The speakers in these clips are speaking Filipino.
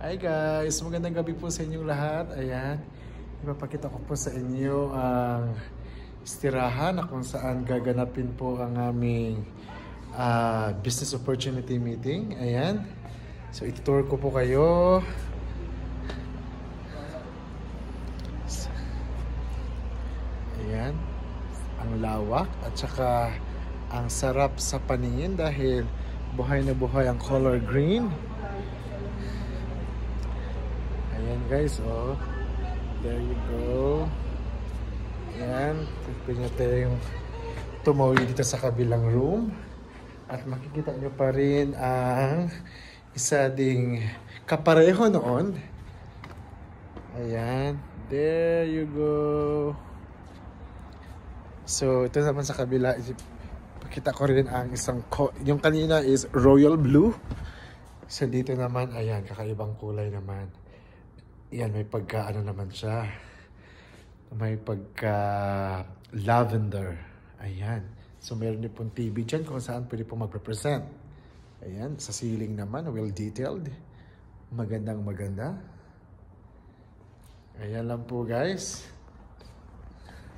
Hi guys, magandang gabi po sa inyong lahat. Ayan, ipapakita ko po sa inyo ang istirahan na kung saan gaganapin po ang aming business opportunity meeting. Ayan, so itutur ko po kayo. Ayan, ang lawak at saka ang sarap sa paningin dahil buhay na buhay ang color green. Ayan guys, oh. There you go. Ayan, pwede tayong tumawid dito sa kabilang room. At makikita nyo pa rin ang isa ding kapareho noon. Ayan, there you go. So, ito naman sa kabila, pakita ko rin ang isang, yung kanina is royal blue. So, dito naman, ayan, kakaibang kulay naman. Yan, may pagka ano naman siya. May pagka lavender. Ayan. So meron din pong TV dyan kung saan pwede po mag-represent. Ayan. Sa ceiling naman, well detailed. Magandang maganda. Ayan lang po guys.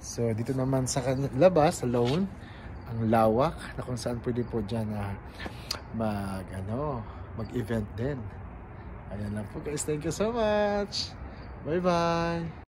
So dito naman sa labas, sa lawn, ang lawak na kung saan pwede po dyan mag-event din. Ayan lang po guys. Thank you so much. Bye-bye.